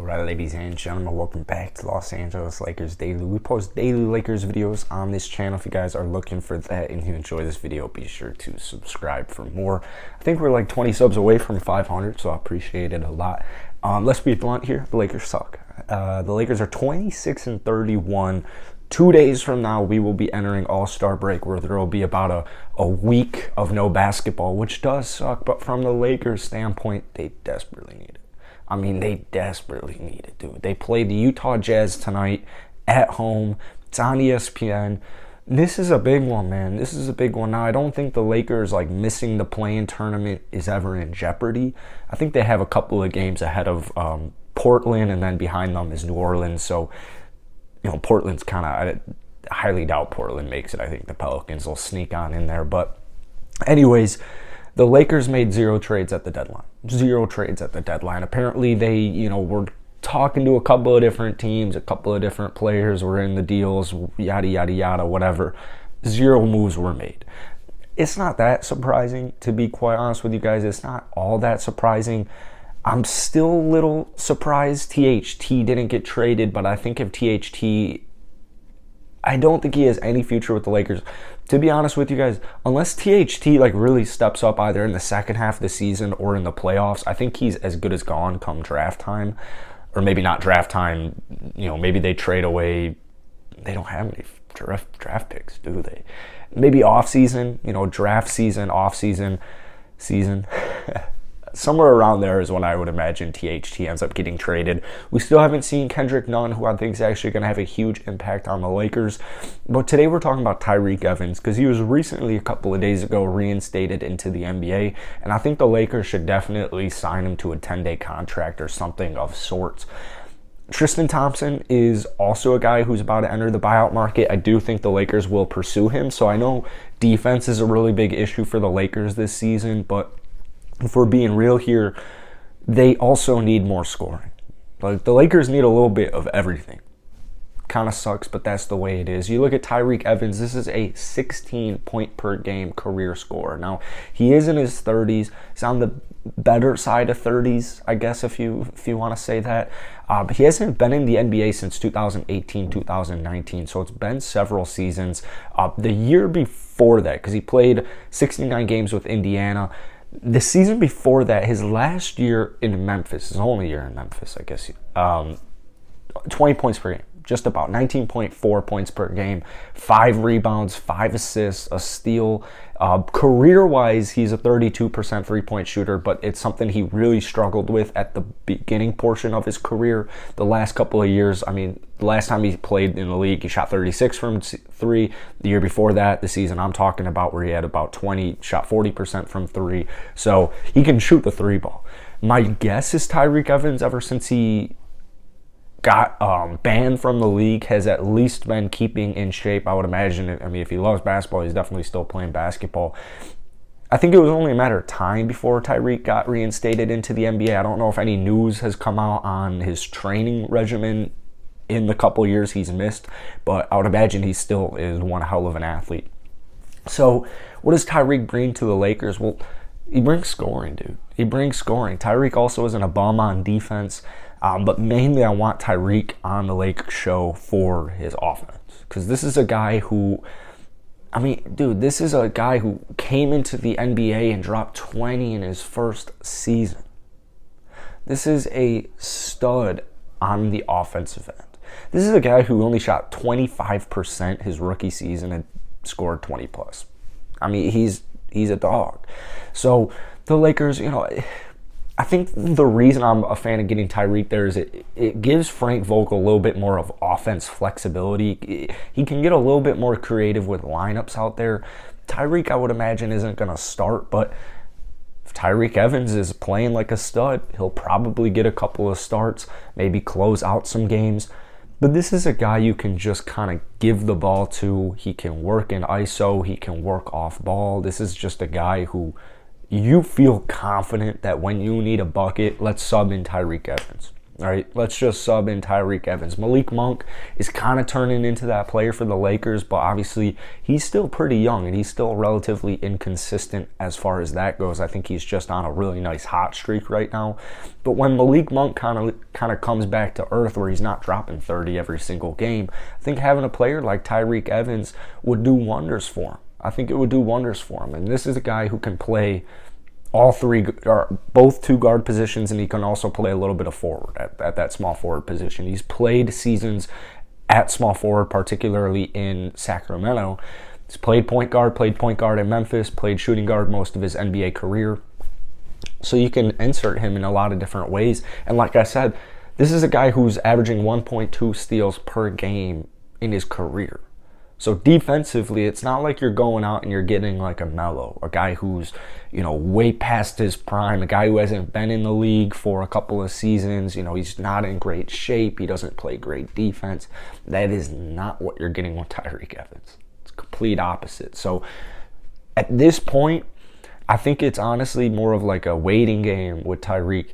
Alright, ladies and gentlemen, welcome back to Los Angeles Lakers Daily. We post daily Lakers videos on this channel. If you guys are looking for that and you enjoy this video, be sure to subscribe for more. I think we're like 20 subs away from 500, so I appreciate it a lot. Let's be blunt here. The Lakers suck. The Lakers are 26-31. 2 days from now, we will be entering All-Star break, where there will be about a week of no basketball, which does suck. But from the Lakers' standpoint, they desperately need it. I mean, they desperately need it, dude. They play the Utah Jazz tonight at home. It's on ESPN. This is a big one, man. This is a big one. Now, I don't think the Lakers, missing the play-in tournament is ever in jeopardy. I think they have a couple of games ahead of Portland, and then behind them is New Orleans. So, Portland's I highly doubt Portland makes it. I think the Pelicans will sneak on in there. But anyways, the Lakers made 0 trades at the deadline. 0 trades at the deadline. Apparently, they, were talking to a couple of different teams, a couple of different players were in the deals, yada, yada, yada, whatever. 0 moves were made. It's not that surprising, to be quite honest with you guys. It's not all that surprising. I'm still a little surprised THT didn't get traded, but I think if THT, I don't think he has any future with the Lakers. To be honest with you guys, unless THT really steps up either in the second half of the season or in the playoffs, I think he's as good as gone come draft time. Or maybe not draft time, maybe they trade away. They don't have any draft picks, do they? Maybe off season, draft season, off season. Somewhere around there is when I would imagine THT ends up getting traded. We still haven't seen Kendrick Nunn, who I think is actually going to have a huge impact on the Lakers. But today we're talking about Tyreke Evans, because he was recently, a couple of days ago, reinstated into the NBA. And I think the Lakers should definitely sign him to a 10-day contract or something of sorts. Tristan Thompson is also a guy who's about to enter the buyout market. I do think the Lakers will pursue him. So I know defense is a really big issue for the Lakers this season, but if we're being real here, they also need more scoring. The Lakers need a little bit of everything. Kind of sucks, but that's the way it is. You look at Tyreke Evans, this is a 16-point-per-game career scorer. Now, he is in his 30s. He's on the better side of 30s, I guess, if you want to say that. But he hasn't been in the NBA since 2018, 2019, so it's been several seasons. The year before that, because he played 69 games with Indiana. The season before that, his last year in Memphis, his only year in Memphis, I guess, 20 points per game, just about 19.4 points per game, 5 rebounds, 5 assists, a steal. Career-wise, he's a 32% three-point shooter, but it's something he really struggled with at the beginning portion of his career. The last couple of years, the last time he played in the league, he shot 36 from 3. The year before that, the season I'm talking about, where he had about 20, shot 40% from 3. So he can shoot the 3 ball. My guess is Tyreke Evans, ever since he got banned from the league, has at least been keeping in shape. I would imagine, if he loves basketball, he's definitely still playing basketball. I think it was only a matter of time before Tyreke got reinstated into the NBA. I don't know if any news has come out on his training regimen in the couple years he's missed, but I would imagine he still is one hell of an athlete. So what does Tyreke bring to the Lakers? Well, he brings scoring, dude. He brings scoring. Tyreke also isn't a bum on defense. But mainly I want Tyreke on the Lakers show for his offense. Because this is a guy who, this is a guy who came into the NBA and dropped 20 in his first season. This is a stud on the offensive end. This is a guy who only shot 25% his rookie season and scored 20 plus. He's a dog. So the Lakers, I think the reason I'm a fan of getting Tyreke there is it gives Frank Vogel a little bit more of offense flexibility. He can get a little bit more creative with lineups out there. Tyreke, I would imagine, isn't going to start, but if Tyreke Evans is playing like a stud, he'll probably get a couple of starts, maybe close out some games. But this is a guy you can just kind of give the ball to. He can work in ISO. He can work off ball. This is just a guy who you feel confident that when you need a bucket, let's sub in Tyreke Evans. All right, let's just sub in Tyreke Evans. Malik Monk is kind of turning into that player for the Lakers, but obviously he's still pretty young and he's still relatively inconsistent as far as that goes. I think he's just on a really nice hot streak right now. But when Malik Monk kind of comes back to earth where he's not dropping 30 every single game, I think having a player like Tyreke Evans would do wonders for him. I think it would do wonders for him. And this is a guy who can play all three, or both two guard positions, and he can also play a little bit of forward at that small forward position. He's played seasons at small forward, particularly in Sacramento. He's played point guard in Memphis, played shooting guard most of his NBA career. So you can insert him in a lot of different ways. And like I said, this is a guy who's averaging 1.2 steals per game in his career. So defensively, it's not like you're going out and you're getting like a Melo, a guy who's, way past his prime, a guy who hasn't been in the league for a couple of seasons. He's not in great shape. He doesn't play great defense. That is not what you're getting with Tyreke Evans. It's complete opposite. So at this point, I think it's honestly more of like a waiting game with Tyreke.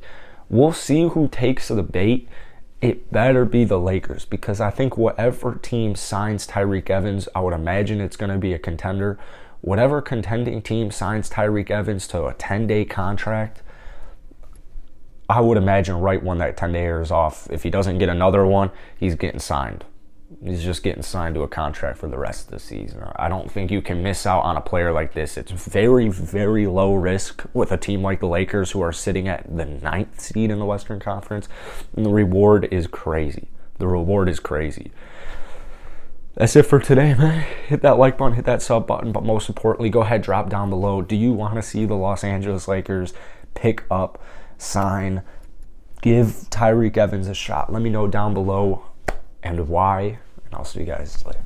We'll see who takes the bait. It better be the Lakers, because I think whatever team signs Tyreke Evans, I would imagine it's going to be a contender. Whatever contending team signs Tyreke Evans to a 10-day contract, I would imagine right when that 10-day is off, if he doesn't get another one, he's getting signed. He's just getting signed to a contract for the rest of the season. I don't think you can miss out on a player like this. It's very, very low risk with a team like the Lakers, who are sitting at the 9th seed in the Western Conference. And the reward is crazy. That's it for today, man. Hit that like button, hit that sub button, but most importantly, go ahead, drop down below. Do you want to see the Los Angeles Lakers pick up, sign, give Tyreke Evans a shot? Let me know down below and why. And I'll see you guys later.